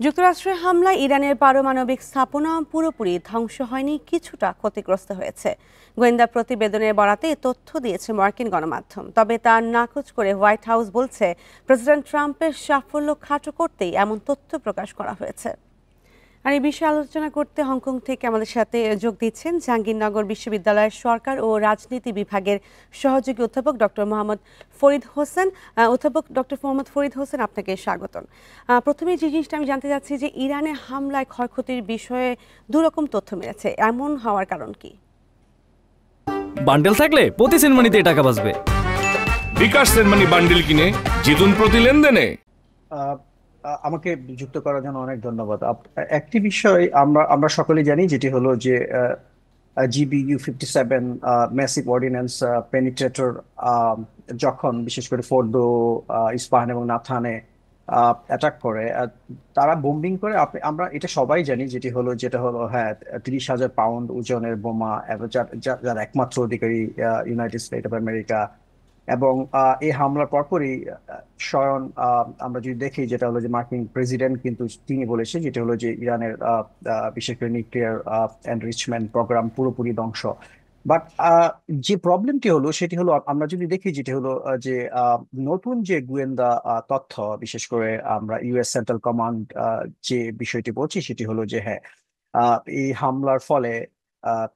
যুক্তরাষ্ট্রের হামলায় ইরানের পারমাণবিক স্থাপনা পুরোপুরি ধ্বংস হয়নি, কিছুটা ক্ষতিগ্রস্ত হয়েছে। গোয়েন্দা প্রতিবেদনের বরাতে এ তথ্য দিয়েছে মার্কিন গণমাধ্যম। তবে তা নাকচ করে হোয়াইট হাউস বলছে, প্রেসিডেন্ট ট্রাম্পের সাফল্য খাটো করতেই এমন তথ্য প্রকাশ করা হয়েছে। আর এই বিষয়ে আলোচনা করতে হংকং থেকে আমাদের সাথে যোগ দিচ্ছেন জাহাঙ্গীরনগর বিশ্ববিদ্যালয়ের সরকার ও রাজনীতি বিভাগের সহযোগী অধ্যাপক ডক্টর মোহাম্মদ ফরিদ হোসেন। অধ্যাপক ডক্টর মোহাম্মদ ফরিদ হোসেন, আপনাকে স্বাগতম। প্রথমে যে জিনিসটা আমি জানতে চাচ্ছি যে ইরানে হামলায় ক্ষয়ক্ষতির বিষয়ে দুরকম তথ্য মিলেছে, এমন হওয়ার কারণ কি? বান্ডেল থাকলে প্রতি সেনমানিতে টাকা বাঁচবে। বিকাশ সেনমানি বান্ডেল কিনে জিতুন প্রতি লেনদেনে। আমাকে যুক্ত করার জন্য অনেক ধন্যবাদ। একটি বিষয় আমরা আমরা সকলেই জানি, যেটি হলো যে GBU-57 ম্যাসিভ অর্ডিন্যান্স পেনিট্রেটর যখন বিশেষ করে ফোর্দো, ইস্পাহান এবং নাথানে অ্যাটাক করে, তারা বোম্বিং করে। আমরা এটা সবাই জানি, যেটা হলো হ্যাঁ 30,000 পাউন্ড ওজনের বোমা, যার একমাত্র অধিকারী ইউনাইটেড স্টেট অফ আমেরিকা। এবং এই হামলার পরপরই স্বয়ং আমরা যদি দেখি, যেটা হলো যে মার্কিন প্রেসিডেন্ট কিন্তু তিনি বলেছে, যেটা হলো যে ইরানের বিশেষ করে নিউক্লিয়ার এনরিচমেন্ট প্রোগ্রাম পুরোপুরি ধ্বংস। বাট যে প্রবলেমটি হলো সেটি হলো, আমরা যদি দেখি যেটি হলো যে নতুন যে গোয়েন্দা তথ্য, বিশেষ করে আমরা ইউএস সেন্ট্রাল কমান্ড যে বিষয়টি বলছি, সেটি হলো যে হ্যাঁ এই হামলার ফলে আহ,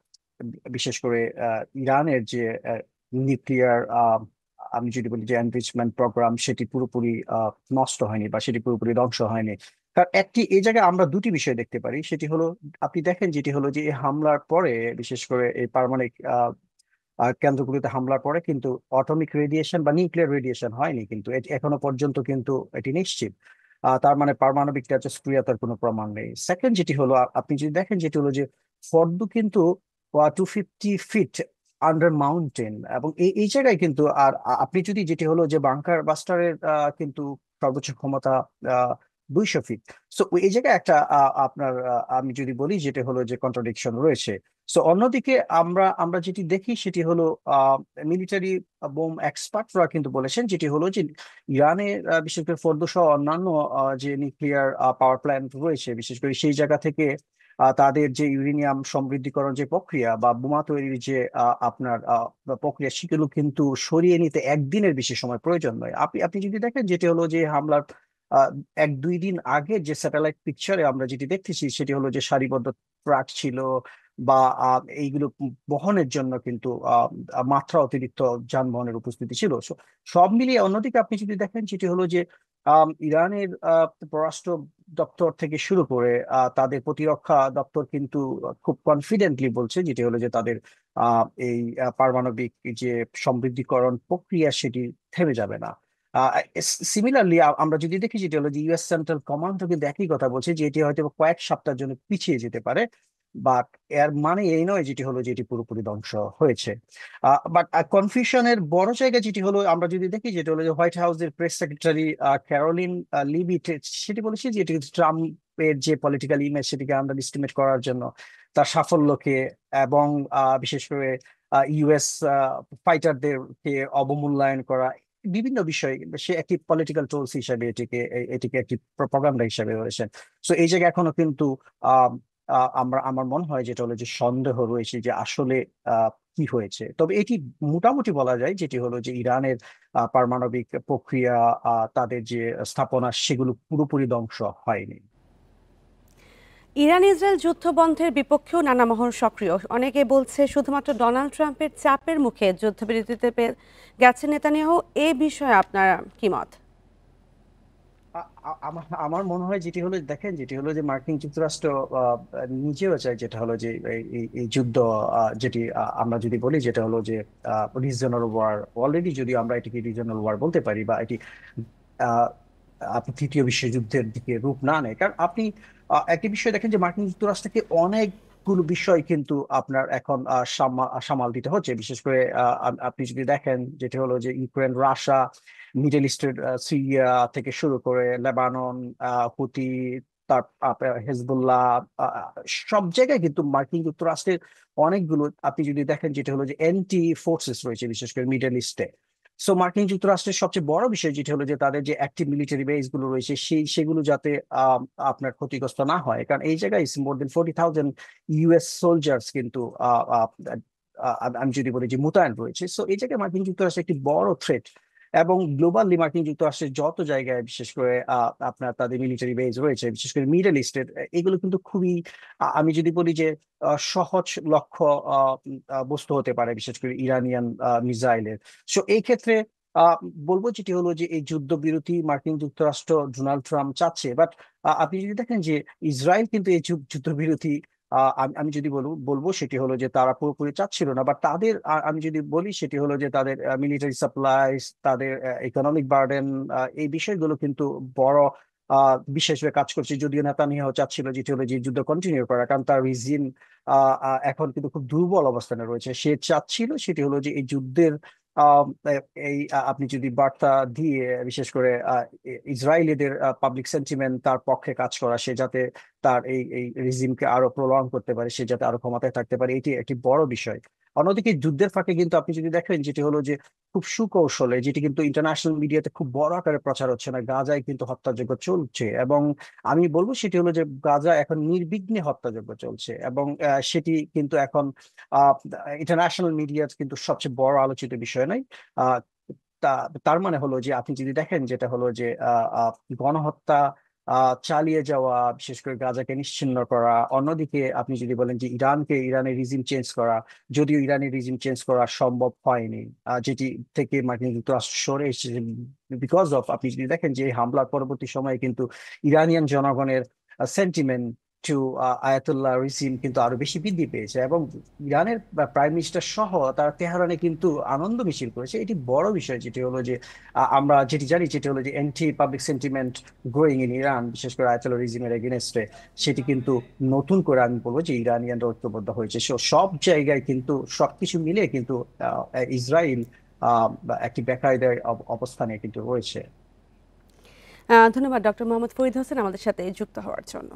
বিশেষ করে ইরানের যে নিউক্লিয়ার, আমি যদি বলি যে এনরিচমেন্ট প্রোগ্রাম, সেটি পুরোপুরি নষ্ট হয়নি বা সেটি পুরোপুরি ধ্বংস হয়নি। কারণ এই জায়গায় আমরা দুটি বিষয় দেখতে পারি। সেটি হলো, আপনি দেখেন যেটি হলো যে এই হামলার পরে, বিশেষ করে এই পারমাণবিক কেন্দ্রগুলিতে হামলার পরে কিন্তু অটমিক রেডিয়েশন বা নিউক্লিয়ার রেডিয়েশন হয়নি, কিন্তু এখনো পর্যন্ত কিন্তু এটি নিশ্চিত। তার মানে পারমাণবিক তেজস্ক্রিয়তার কোনো প্রমাণ নেই। সেকেন্ড যেটি হলো, আপনি যদি দেখেন যেটি হলো যে ফর্দু কিন্তু 250 ফিট আন্ডার মাউন্টেন, এবং এই জায়গায় কিন্তু, আর আপনি যদি যেটি হলো যে বাংকার বাস্টারের কিন্তু সর্বোচ্চ ক্ষমতা 200 ফিট। সো এই জায়গায় একটা আপনার আমি যদি বলি, যেটা হলো যে কন্ট্রাডিকশন রয়েছে। সো অন্যদিকে আমরা আমরা যেটি দেখি সেটি হলো মিলিটারি বোম এক্সপার্টরা কিন্তু বলেছেন, যেটি হলো যে ইরানের বিশেষ করে ফোর্দো সহ অন্যান্য যে নিউক্লিয়ার পাওয়ার প্ল্যান্ট রয়েছে, বিশেষ করে সেই জায়গা থেকে তাদের যে ইউরেনিয়াম সমৃদ্ধিকরণ যে প্রক্রিয়া বা বোমা তৈরির যে আপনার প্রক্রিয়া, সেগুলো কিন্তু সরিয়ে নিতে একদিনের বেশি সময় প্রয়োজন নয়। আপনি আপনি যদি দেখেন, যেটি হলো যে হামলার 1-2 দিন আগে যে স্যাটেলাইট পিকচারে আমরা যেটি দেখতেছি, সেটি হলো যে সারিবদ্ধ ট্রাক ছিল বা এইগুলো বহনের জন্য কিন্তু মাত্রা অতিরিক্ত যানবাহনের উপস্থিতি ছিল। সব মিলিয়ে অন্যদিকে আপনি যদি দেখেন, যেটি হলো যে ইরানের পররাষ্ট্র দপ্তর থেকে শুরু করে তাদের প্রতিরক্ষা দপ্তর কিন্তু খুব কনফিডেন্টলি বলছে, যেটি হলো যে তাদের এই পারমাণবিক যে সমৃদ্ধিকরণ প্রক্রিয়া, সেটি থেমে যাবে না। সিমিলারলি আমরা যদি দেখি, যেটা হলো যে ইউএস সেন্ট্রাল কমান্ড কিন্তু একই কথা বলছে, যে এটি হয়তো কয়েক সপ্তাহের জন্য পিছিয়ে যেতে পারে। বাট এর মানে এই নয় যেটি হলো যে এটি পুরোপুরি ধ্বংস হয়েছে। বাট কনফিউশনের বড় জায়গা যেটি হলো, আমরা যদি দেখি, যেটা হলো যে হোয়াইট হাউসের প্রেস সেক্রেটারি ক্যারোলিন লিভিট, সেটি বলেছে যে এটি ট্রাম্পের যে পলিটিক্যাল ইমেজ, সেটিকে আন্ডার এস্টিমেট করার জন্য, তার সাফল্যকে এবং বিশেষ করে ইউএস ফাইটারদেরকে অবমূল্যায়ন করা, বিভিন্ন বিষয়, সে একটি পলিটিক্যাল টুলস হিসাবে এটিকে এটিকে একটি প্রপাগান্ডা হিসাবে ধরেছেন। সো এই জায়গায় এখনো কিন্তু আহ আমার মনে হয় যেটা হলো যে সন্দেহ রয়েছে যে আসলে কি হয়েছে। তবে এটি মোটামুটি বলা যায়, যেটি হলো যে ইরানের পারমাণবিক প্রক্রিয়া, তাদের যে স্থাপনা, সেগুলো পুরোপুরি ধ্বংস হয়নি। ইরান ইসরায়েল যুদ্ধ বন্ধের বিপক্ষেও নানা মহল সক্রিয়। অনেকে বলছে শুধুমাত্র ডোনাল্ড ট্রাম্পের চাপের মুখে যুদ্ধবিরতিতে গেছে নেতানিয়াহু। এ বিষয়ে আপনার কি মত? আমার আমার মনে হয়, যেটি হলো দেখেন, যেটি হলো যে মার্কিন যুক্তরাষ্ট্র নিজেও চায়, যেটা হলো যে এই যুদ্ধ, যেটি আমরা যদি বলি, যেটা হলো যে রিজনাল ওয়ার। অলরেডি যদি আমরা এটিকে রিজনাল ওয়ার বলতে পারি, বা এটি আহ, আপনি তৃতীয় বিশ্বযুদ্ধের দিকে রূপ না নেয়। কারণ আপনি একটি বিষয় দেখেন, যে মার্কিন যুক্তরাষ্ট্রকে অনেকগুলো বিষয় কিন্তু আপনার এখন সামাল দিতে হচ্ছে। বিশেষ করে আপনি যদি দেখেন, যেটা হলো যে ইউক্রেন, রাশিয়া, মিডল ইস্টের সিরিয়া থেকে শুরু করে লেবানন, হুতি, তার হেজবুল্লাহ, সব জায়গায় কিন্তু মার্কিন যুক্তরাষ্ট্রের অনেকগুলো, আপনি যদি দেখেন, যেটা হলো যে অ্যান্টি ফোর্সেস রয়েছে, বিশেষ করে মিডল ইস্টে। সো মার্কিন যুক্তরাষ্ট্রের সবচেয়ে বড় বিষয় যেটা হলো যে তাদের যে অ্যাক্টিভ মিলিটারি বেস গুলো রয়েছে সেগুলো যাতে আপনার ক্ষতিগ্রস্ত না হয়, কারণ এই জায়গায় মোর দেন 40,000 ইউএস সোলজার্স কিন্তু আমি যদি বলি যে মোতায়েন রয়েছে। সো এই জায়গায় মার্কিন যুক্তরাষ্ট্র একটি বড় থ্রেট, এবং গ্লোবালি মার্কিন যুক্তরাষ্ট্রের যত জায়গায় বিশেষ করে আপনার তাদের মিলিটারি বেস রয়েছে, বিশেষ করে মিডল ইস্টের, এগুলো কিন্তু খুবই আমি যদি বলি যে সহজ লক্ষ্য বস্তু হতে পারে, বিশেষ করে ইরানিয়ান মিসাইলের। সো এই ক্ষেত্রে আহ, বলবো যেটি হলো যে এই যুদ্ধবিরতি মার্কিন যুক্তরাষ্ট্র ডোনাল্ড ট্রাম্প চাচ্ছে, বাট আপনি যদি দেখেন যে ইসরায়েল কিন্তু এই যুদ্ধবিরতি আমি যদি বলবো সেটি হলো যে তারা পুরোপুরি চাচ্ছিল না, বাট তাদের আমি যদি বলি সেটি হলো যে তাদের মিলিটারি সাপ্লাইজ, তাদের ইকোনমিক বার্ডেন, এই বিষয়গুলো কিন্তু বড় বিশেষ হয়ে কাজ করছে। যদিও নেতানিয়াহু চাচ্ছিল যেটি হলো যে যুদ্ধ কন্টিনিউ করা, কারণ তার রিজিম এখন কিন্তু খুব দুর্বল অবস্থানে রয়েছে। সে চাচ্ছিল সেটি হলো যে এই যুদ্ধের এই আপনি যদি বার্তা দিয়ে বিশেষ করে ইসরায়েলিদের পাবলিক সেন্টিমেন্ট তার পক্ষে কাজ করা, সে যাতে তার এই রিজিমকে আরো প্রলং করতে পারে, সে যাতে আরো ক্ষমতায় থাকতে পারে, এটি একটি বড় বিষয়। অন্যদিকে যুদ্ধের ফাঁকে কিন্তু আপনি যদি দেখেন যেটি হলো যে খুব সুকৌশলে, যেটি কিন্তু ইন্টারন্যাশনাল মিডিয়াতে খুব বড় আকারে প্রচার হচ্ছে না, গাজায় কিন্তু হত্যাযজ্ঞ চলছে, এবং আমি বলবো সেটি হলো যে গাজা এখন নির্বিঘ্নে হত্যাযজ্ঞ চলছে, এবং সেটি কিন্তু এখন ইন্টারন্যাশনাল মিডিয়া কিন্তু সবচেয়ে বড় আলোচিত বিষয় নয়। আহ, তার মানে হলো যে আপনি যদি দেখেন যেটা হলো যে গণহত্যা চালিয়ে যাওয়া, বিশেষ করে গাজাকে নিশ্চিহ্ন করা, অন্যদিকে আপনি যদি বলেন যে ইরানের রিজিম চেঞ্জ করা, যদিও ইরানের রিজিম চেঞ্জ করা সম্ভব হয়নি, যেটি থেকে মার্কিন যুক্তরাষ্ট্র সরে এসেছে বিকজ অফ, আপনি যদি দেখেন যে এই হামলার পরবর্তী সময়ে কিন্তু ইরানিয়ান জনগণের সেন্টিমেন্ট টু আয়াতুল্লাহ রিজিম কিন্তু আরো বেশি বৃদ্ধি পেয়েছে, এবং ইরানের প্রাইম মিনিস্টার সহ তারা তেহরানে কিন্তু আনন্দ মিছিল করেছে। এটি বড় বিষয়, যেটি হলো যে আমরা যেটি জানি যেটি হলো যে anti public sentiment growing in Iran, বিশেষ করে আয়াতুল্লাহ রিজিমের এগেনস্টে, সেটি কিন্তু নতুন করে আমি বলবো যে ইরানিয়ানরা ঐক্যবদ্ধ হয়েছে। সব জায়গায় কিন্তু সবকিছু মিলে কিন্তু ইসরায়েল একটি বেকায়দার অবস্থানে কিন্তু রয়েছে। ধন্যবাদ ডক্টর মোহাম্মদ ফরিদ হোসেন আমাদের সাথে যুক্ত হওয়ার জন্য।